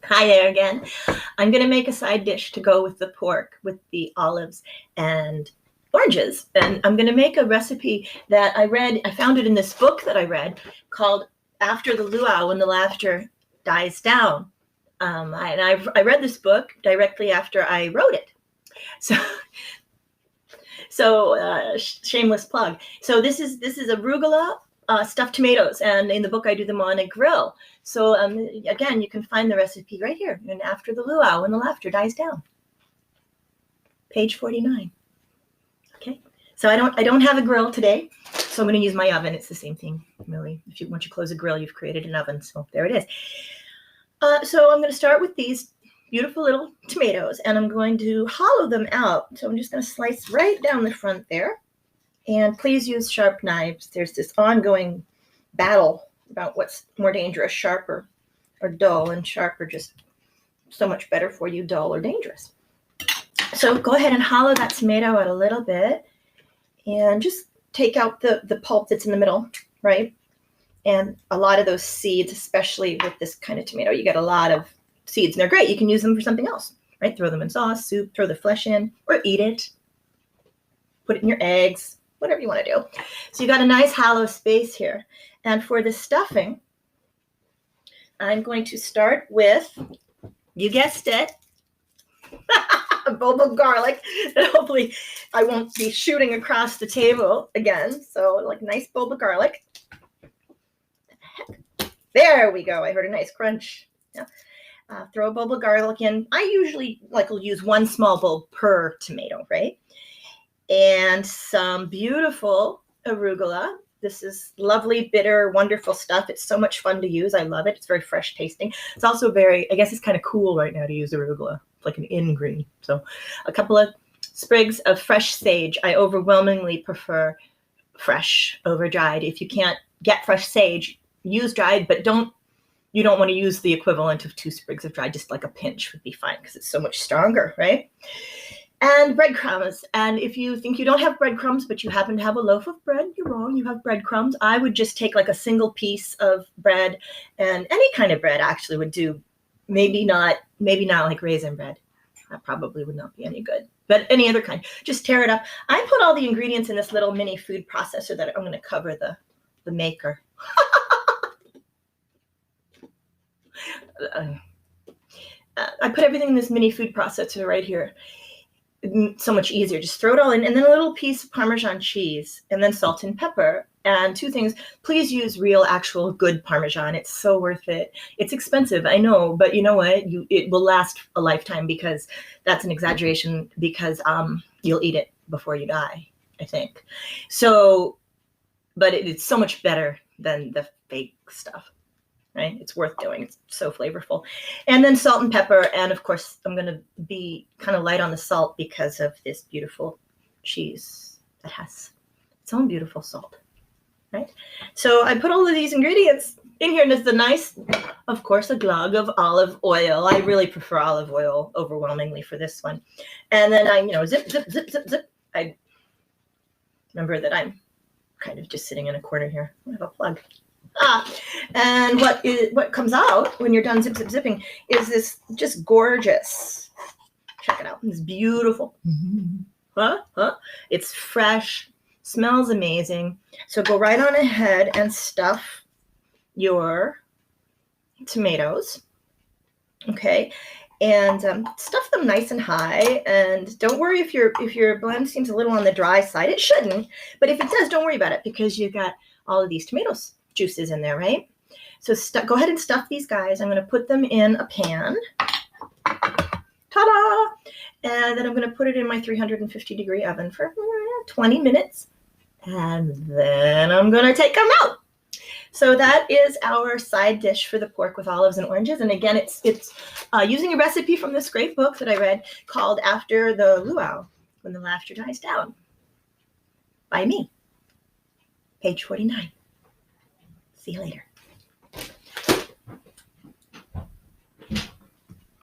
Hi there again. I'm going to make a side dish to go with the pork with the olives and oranges. And I'm going to make a recipe that I found it in this book that I read called After the Luau, When the Laughter Dies Down. I read this book directly after I wrote it. So shameless plug. So this is arugula, stuffed tomatoes, and in the book I do them on a grill. So again, you can find the recipe right here. And After the Luau, When the Laughter Dies Down, page 49. Okay. So I don't have a grill today, so I'm going to use my oven. It's the same thing, really. Once you close a grill, you've created an oven. So there it is. So I'm going to start with these beautiful little tomatoes, and I'm going to hollow them out. So I'm just going to slice right down the front there. And please use sharp knives. There's this ongoing battle about what's more dangerous, sharp or dull, and sharp are just so much better for you, dull or dangerous. So go ahead and hollow that tomato out a little bit and just take out the pulp that's in the middle, right? And a lot of those seeds, especially with this kind of tomato, you get a lot of seeds, and they're great. You can use them for something else, right? Throw them in sauce, soup, throw the flesh in, or eat it. Put it in your eggs, whatever you want to do. So you got a nice hollow space here. And for the stuffing, I'm going to start with, you guessed it, a bulb of garlic. And hopefully I won't be shooting across the table again. So like nice bulb of garlic. There we go. I heard a nice crunch. Yeah. Throw a bulb of garlic in. I usually will use one small bulb per tomato, right? And some beautiful arugula. This is lovely, bitter, wonderful stuff. It's so much fun to use. I love it. It's very fresh tasting. It's also I guess it's kind of cool right now to use arugula. It's like an in green. So a couple of sprigs of fresh sage. I overwhelmingly prefer fresh over dried. If you can't get fresh sage, use dried, but you don't want to use the equivalent of 2 sprigs of dried. Just like a pinch would be fine because it's so much stronger, right? And breadcrumbs. And if you think you don't have breadcrumbs, but you happen to have a loaf of bread, you're wrong. You have breadcrumbs. I would just take like a single piece of bread, and any kind of bread actually would do. Maybe not like raisin bread. That probably would not be any good. But any other kind. Just tear it up. I put all the ingredients in this little mini food processor that I'm going to cover the maker. I put everything in this mini food processor right here. So much easier. Just throw it all in, and then a little piece of Parmesan cheese, and then salt and pepper. And 2 things, please use real, actual, good Parmesan. It's so worth it. It's expensive, I know, but you know what? It will last a lifetime, because that's an exaggeration, because you'll eat it before you die, I think. So, but it's so much better than the fake stuff. Right? It's worth doing. It's so flavorful. And then salt and pepper. And of course, I'm going to be kind of light on the salt because of this beautiful cheese that has its own beautiful salt. Right? So I put all of these ingredients in here, and there's the nice, of course, a glug of olive oil. I really prefer olive oil overwhelmingly for this one. And then I, zip, zip, zip, zip, zip. I remember that I'm kind of just sitting in a corner here. I have a plug. And what comes out when you're done zipping is this just gorgeous. Check it out. It's beautiful. It's fresh, smells amazing. So go right on ahead and stuff your tomatoes. Okay. And stuff them nice and high. And don't worry if your blend seems a little on the dry side. It shouldn't. But if it does, don't worry about it, because you've got all of these tomatoes juices in there, right? So go ahead and stuff these guys. I'm going to put them in a pan. Ta-da! And then I'm going to put it in my 350-degree oven for 20 minutes. And then I'm going to take them out. So that is our side dish for the pork with olives and oranges. And again, it's using a recipe from this great book that I read called After the Luau, When the Laughter Dies Down, by me. Page 49. See you later.